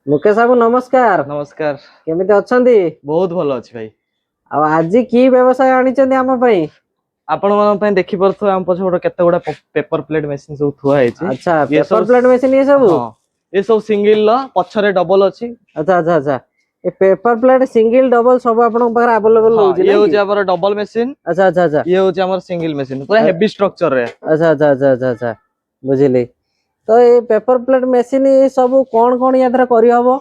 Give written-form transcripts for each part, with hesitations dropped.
मुकेश बाबू नमस्कार। नमस्कार। केमिति अछंती? बहुत भल अछि भाई। आ आज की व्यवसाय आनिचंती हम पई? आपण मन पई देखि परथो हम पछ गोटे केते गोटा पेपर प्लेट मशीन सब थुआ हैछि। अच्छा, ये पेपर सब प्लेट मशीन ये सब? हां, ये सब सिंगल ल पछरे डबल अछि। अच्छा अच्छा अच्छा, ए पेपर प्लेट सिंगल डबल सब आपन पाखर अवेलेबल हां, होउची ये नै होची कि? हमर डबल मशीन। अच्छा अच्छा अच्छा, ये होची हमर सिंगल मशीन पूरा हेवी स्ट्रक्चर रे। अच्छा अच्छा अच्छा अच्छा अच्छा, बुझिली। तो ए पेपर प्लेट मशीन सब कोन कोन यात्रा करि हबो?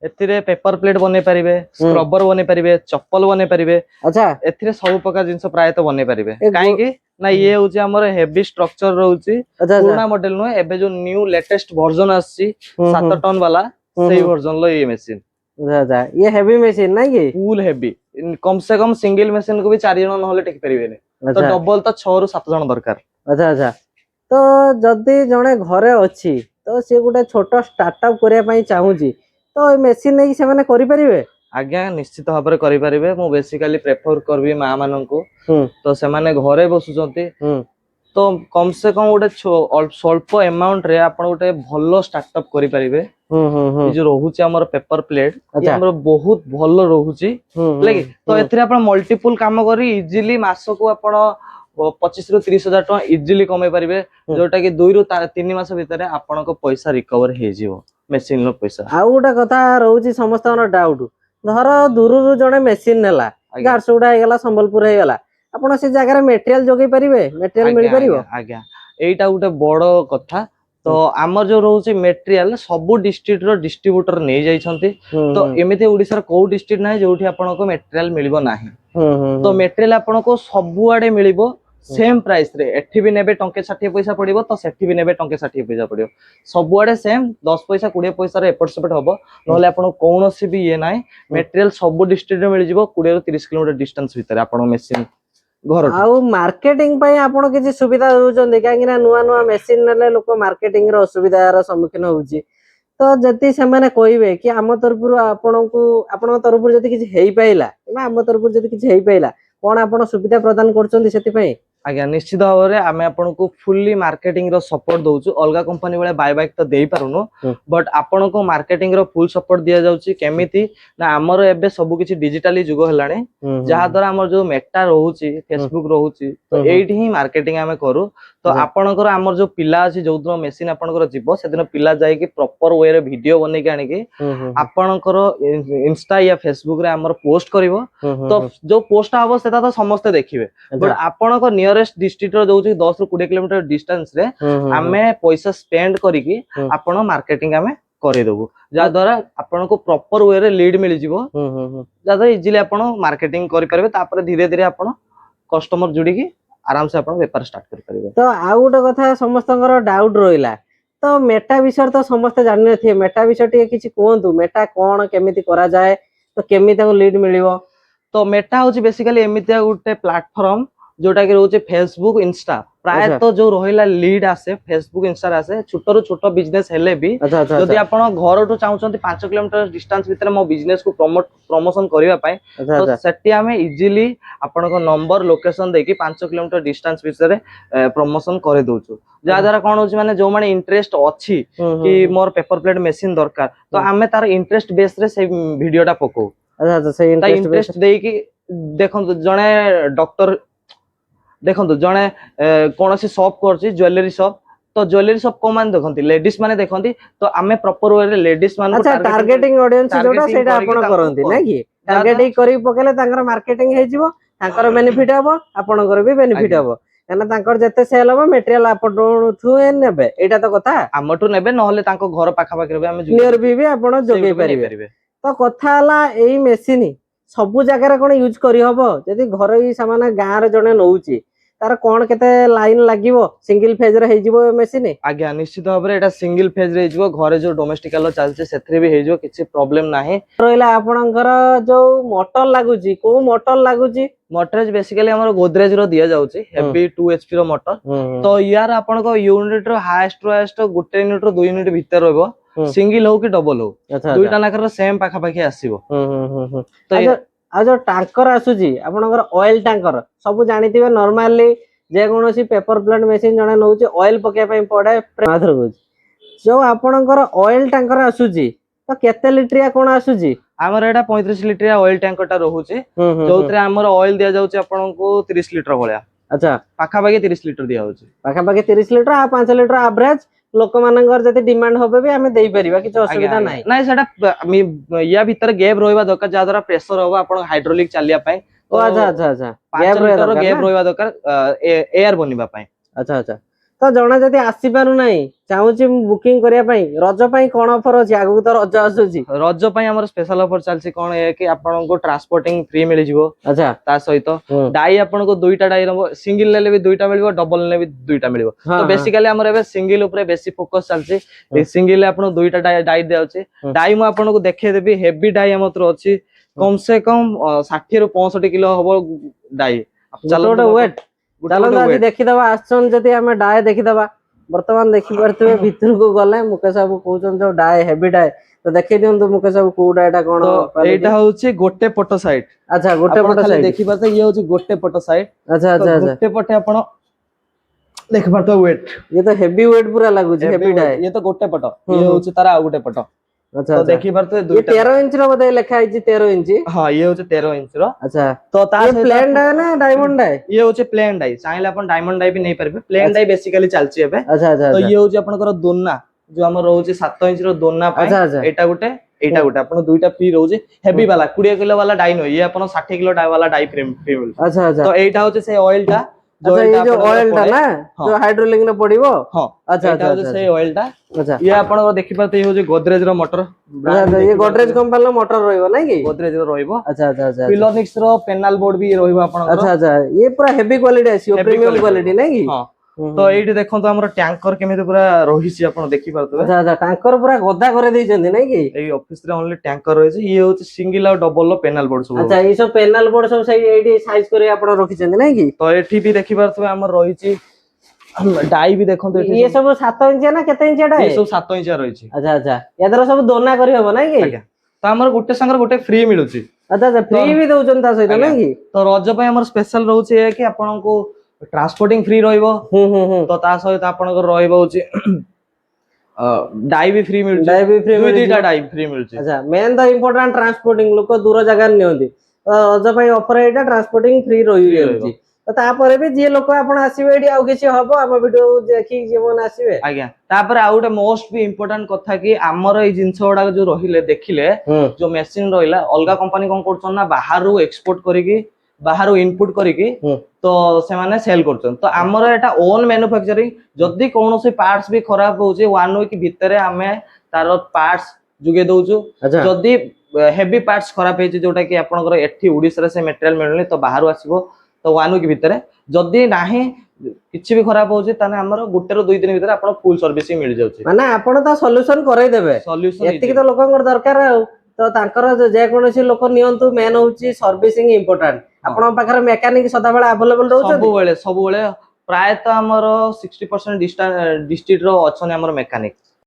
एथिरे पेपर प्लेट बने परिबे, स्क्रबर बने परिबे, चप्पल बने परिबे। अच्छा, एथिरे सब प्रकार जिंस प्राय तो बने परिबे। ए काहे कि ना ये होची हमर हेवी स्ट्रक्चर रहउची। अच्छा अच्छा, पुराना मॉडल नो एबे जो न्यू लेटेस्ट वर्जन आसी 7 टन वाला सेही वर्जन लो ये मशीन। अच्छा अच्छा, ये हेवी मशीन नै कि? Full heavy. कम से कम सिंगल मशीन को भी 4 जण नहले टेकी परिबेनी। तो अच्छा डबल तो 6 रु 7 जण दरकार। अच्छा अच्छा, तो जदि जणे घरे अछि तो से गोटे छोट स्टार्टअप करिया पई चाहूची तो ए मशीन नै से माने करि परिबे? आज्ञा निश्चित भाव में करि परिबे। मु बेसिकली प्रेफर करबी मां मानन को। हम्म तो से माने घरे बसुचंती। हम्म तो कम से कम गोटे स्वल्प अमाउंट रे आपण गोटे भलो स्टार्टअप करि परिबे। ये जो रोहुची हमर पेपर प्लेट ये अच्छा हमर बहुत भलो रोहुची। लागी तो एथिरे आपण मल्टीपल काम करी इजीली मासो को आपण 25 रु 30 हजार टका इजीली कमे परिबे। जोटा कि 2 रु 3 मास भितरे आपण को पैसा रिकवर हे जिवो मशीन रो पैसा। आउ गोटे कथा रोहुची समस्तन डाउट, धर दूररु जणे मशीन नेला झारसुगुडा हे गेला संबलपुर हे गेला, आपण से जगह रे मटेरियल जोगै परिबे? मटेरियल मिल आज्ञा परिबो? आज्ञा आज्ञा एटा गोटे बड़ कथा। तो आमर जो रोचे मटेरियल सब डिस्ट्रिक्ट रो डिस्ट्रीब्यूटर नै जाई छथि। तो एमिते ओडिसा रो को डिस्ट्रिक्ट नै जोठी आपण को मटेरियल मिलबो नाही। तो मटेरियल आपण को सबु आडे मिलिबो सेम प्राइस रे। एठी भी नेबे टंके 60 पैसा पड़िबो तो सेठी भी नेबे टंके 60 पैसा पड़िबो। सबु आडे सेम 10 पैसा 20 पैसा रे एपट सेपट हबो। नहले आपण कोनोसी भी ये नाय। मटेरियल सबु डिस्ट्रिक्ट रे मिल जिवो 20 रु 30 किलोमीटर डिस्टेंस भितर आपण मशीन घर। आउ मार्केटिंग पई आपण किछि सुविधा होउचंदी? काहे ना नुवा नुवा मशीन नेले लोक मार्केटिंग रो असुविधा रो सम्मुखीन होउची। तो जति से माने कहबे कि आम तरफरु आपनकु आपन तरफरु जति किछि हेई पाइला कि आम तरफरु जति किछि हेई पाइला कोन आपण सुविधा प्रदान करचंदी सेति पई? आज्ञा निश्चित भाव में आम आपन को फुल्ली मार्केटिंग रो सपोर्ट दउछु। अलगा कंपनी वाले बाय बैक तो देई पारुनो, बट आपन को मार्केटिंग रो फुल सपोर्ट दिया जाउची। केमिति ना हमर एबे सब किछि डिजिटली जुग हलाने, जहा द्वारा हमर जो मेटा रहउची फेसबुक रहउची तो एठी ही मार्केटिंग हमें करू। तो आपन को हमर जो पिला अछि जो दिन मशीन आपन को जिवो से दिन पिला जाय कि प्रॉपर वे रे वीडियो बनै के आनि के आपन को इंस्टा या फेसबुक रे हमर पोस्ट करिवो। तो जो पोस्ट आबो सेता तो समस्त देखिबे, बट आपन को नियरेस्ट डिस्ट्रिक्ट रो जोची 10 रु 20 किलोमीटर डिस्टेंस रे हमें पैसा स्पेंड करिकि आपन मार्केटिंग हमें करि देबो। जा द्वारा आपन को प्रॉपर वे रे लीड मिल जिवो। जा द्वारा इजीली आपन मार्केटिंग करि परबे। तापर धीरे धीरे आपन कस्टमर जुडी की आराम से आपन व्यापार स्टार्ट करि परबे। तो आउ गोटे कथा समस्तଙ୍କର डाउट रहिला, तो मेटा विषय तो समस्त जानि नथिए। मेटा विषय टिके किछि कोहंतु, मेटा कोन केमिति करा जाय, तो केमिति ताको लीड मिलिवो? तो मेटा होची बेसिकली एमितिया गुटे प्लेटफॉर्म जोटा कि रोचे फेसबुक इंस्टा प्राय तो जो रहिला लीड आसे फेसबुक इंस्टा आसे छोटो छोटो बिजनेस हेले भी जदि आपण घर टू चाहउछंती 5 किलोमीटर डिस्टेंस भितर मो बिजनेस को प्रमोशन करिवा पाए तो सेठी हमें इजीली आपण को नंबर लोकेशन देकी 5 किलोमीटर डिस्टेंस भितर प्रमोशन करे दोछु। जा द्वारा कोन होची माने जो माने इंटरेस्ट अछि कि मोर पेपर प्लेट मशीन दरकार तो हमें तार इंटरेस्ट बेस रे से वीडियोटा पको। अच्छा से इंटरेस्ट देकी देखंतु जणे डॉक्टर देखंतु जणे कोनोसी शॉप करछि ज्वेलरी शॉप तो ज्वेलरी शॉप को मान देखंती लेडीज माने देखंती तो आमे प्रॉपर वे रे लेडीज मान को टारगेटिंग ऑडियंस जोटा सेटा आपण करंती नै कि टारगेटिंग करी पकेले तांकर मार्केटिंग हे जिवो, तांकर बेनिफिट हबो, आपनकर भी बेनिफिट हबो। एना तांकर जते सेल हबो मटेरियल आपण थु नेबे एटा तो कथा हमटु नेबे नहले तांको घर पाखा पाखि रे हमें नियर भी आपण जोगै परिबे। तो कथा हला एई मेसिन सबु जगह रे कोन यूज करी हबो? जदि घर ही सामान गां रे जणे नउची तार कोन केते लाइन लागिवो सिंगल फेज रे हे जिवो मेसिन? आज्ञा निश्चित भाव रे एटा सिंगल फेज रे जिवो। घरे जो डोमेस्टिकल चलचे सेथरे भी हे जिवो, किछि प्रॉब्लम नाही। रोइला आपनकर जो मोटर लागुची को मोटर लागुची? मोटरेज बेसिकली हमर गोदरेज रो दिया जाउची हेवी 2 एचपी रो मोटर। तो यार आपन को यूनिट रो हाईएस्ट 1 यूनिट रो 2 यूनिट भीतर रहबो, सिंगल हो कि डबल हो दुईटा नाकर सेम पाखा पाखी आसीबो। तो आ जो टैंकर आसुची आपनकर ऑयल टैंकर सब जानिथिबे नॉर्मली जे कोनोसी पेपर प्लेट मशीन जणे नउची ऑयल पके पई पड़े माथर जो आपनकर ऑयल टैंकर आसुची तो केते लिटरिया कोन आसुची हमर एटा 35 लिटरिया ऑयल टैंकर टा रहूची जोतरे हमर ऑयल दिया जाउची आपनको 30 लिटर भलिया अच्छा पाखा बागे 30 लिटर दिया होची पाखा पाखे 30 लिटर आ 5 लिटर एवरेज लोक मानकर जति डिमांड होबे भी हमें देई परिबा किछ असुविधा नाही नाही सेटा या भीतर गैप रहबा दरकार जा द्वारा प्रेशर होबा आपण हाइड्रोलिक चालिया पय ओ अच्छा अच्छा अच्छा 5 लिटर गैप रहबा दरकार एयर बनिबा पय अच्छा अच्छा तो जणा जति आसी पारु नाही चाहूची बुकिंग करिया पई रज पई कोन ऑफर अछि आगु तो रज आसुची रज पई हमर स्पेशल ऑफर चलसी कोन ए कि आपनको ट्रांसपोर्टिंग फ्री मिल जिवो अच्छा ता सहित डाई आपनको दुईटा डाई रहबो सिंगल लेले भी दुईटा मिलबो डबल लेले भी दुईटा मिलबो तो बेसिकली हमर एबे सिंगल ऊपर बेसी फोकस चलसी ए सिंगल आपन दुईटा डाई देउची डाई म आपनको देखे देबी हेवी डाई हमर अछि कम से कम 60 रु 65 किलो होबो डाई चलो वेट चलो आज देखि दबा आछन जति हमें डाय देखि दबा वर्तमान देखि परतबे भीतर को गले मुकेश बाबू कहउछन जो डाय हेवी डाय तो देखि दियंतु मुकेश बाबू को डायटा कोन तो एटा होची गोटे पटो साइड अच्छा गोटे पटो साइड देखि परते ये होची गोटे पटो साइड अच्छा अच्छा अच्छा गोटे पटे आपण देख परते वेट ये तो हेवी वेट पूरा लागु छै हेवी डाय ये तो गोटे पटो ये होची तारा आ गोटे पटो अच्छा तो देखि परते ये 13 इंच रो बदे लिखा है 13 इंच हां ये होची 13 इंच रो अच्छा तो ता ये प्लेन डाय ना डायमंड डाय ये होची प्लेन डाई चाहिले अपन डायमंड डाई भी नहीं परबे प्लेन डाई बेसिकली चलची एबे अच्छा अच्छा तो ये होची आपनकर दोन्ना जो हमर रहउची 7 इंच रो दोन्ना पाए एटा गोटे अपन दुईटा फ्री रहउची हेवी वाला 20 किलो वाला डाई न ये अपन 60 किलो डाई वाला डाई फ्री मिल अच्छा अच्छा तो एटा होची से ऑयल टा जो जो ऑयल टा ना जो हाइड्रोलिक न पड़िबो हां अच्छा अच्छा अच्छा से ऑयल टा अच्छा ये अपन देखि परते ये होची गोदरेज रो मोटर ये गोदरेज कंपनी रो मोटर रहइबो नै कि गोदरेज रो रहइबो अच्छा अच्छा अच्छा फिलोनिक्स रो पेनल बोर्ड भी रहइबो अपन अच्छा अच्छा ये पूरा हेवी क्वालिटी आसी प्रीमियम क्वालिटी नै कि हां तो एठी देखंतो हमर टैंकर केमिति पूरा रहिसी आपण देखि परतबे अच्छा अच्छा टैंकर पूरा गदा करे दैछन्ती नै कि एई ऑफिस रे ओनली टैंकर रहिसी ये होची सिंगल और डबल लो पेनल बोर्ड सब अच्छा ये सब पेनल बोर्ड सब सही एठी साइज करे आपण रखिछन्ती नै कि तो एठी भी देखि परतबे हमर रहिसी डाई भी देखंतो एठी ये सब 7 इंच ना केते इंच डाई ये सब 7 इंच रहिसी अच्छा अच्छा यादर सब दोना करी हबो नै कि तो हमर गुटे संगर गुटे फ्री मिलुची अच्छा अच्छा फ्री भी दउछन ता सहित नै कि तो रज पय हमर स्पेशल रहउची ए कि आपन को ट्रांसपोर्टिंग फ्री रहइबो तो ता सहित आपन को रहइबो होची डाई भी फ्री मिलुची डाई भी फ्री दुई दुईटा डाई फ्री मिलुची अच्छा मेन द इंपोर्टेंट ट्रांसपोर्टिंग लोक दूर जगह नियंती तो रज पय ऑफर एटा ट्रांसपोर्टिंग फ्री रही जाउची तो तापर भी जे लोक आपण आसीबे एडी आउ किछि हबो हम वीडियो देखि जेमन आसीबे आज्ञा तापर आउटे मोस्ट भी इंपोर्टेंट कथा कि हमर ए जिंस ओडा जो रहिले देखिले जो मशीन रहिला अलगा कंपनी कोन करछन ना बाहरु एक्सपोर्ट करिकि बाहरु इनपुट करिकि तो से माने सेल करछन तो हमर एटा ओन मैन्युफैक्चरिंग जदी कोनोसी पार्ट्स भी खराब होउचे 1 वीक भितरे हमें तार पार्ट्स जुगे दउछु जदी हेवी पार्ट्स खराब हेछि जोटा कि आपनकर एठी ओडिसा रे से मटेरियल मिलनी तो बाहरु आसीबो तो 1 वीक भितरे जदी नाही किछि भी खराब होउचे ताने हमर गुटे रो 2 दिन भितरे आपन फुल सर्विसिंग मिल जाउचे माने आपन ता सॉल्यूशन करै देबे सॉल्यूशन एतिक तो लोकंकर दरकार तो तांकर जे कोनोसी लोक नियंतु मेन होउची सर्विसिंग इंपोर्टेंट आपन पाखर मेकानिक सदा बेला अवेलेबल रहउछ सब बेले प्राय तो हमर 60% डिस्ट्रिक्ट रो अछन हमर मेकानिक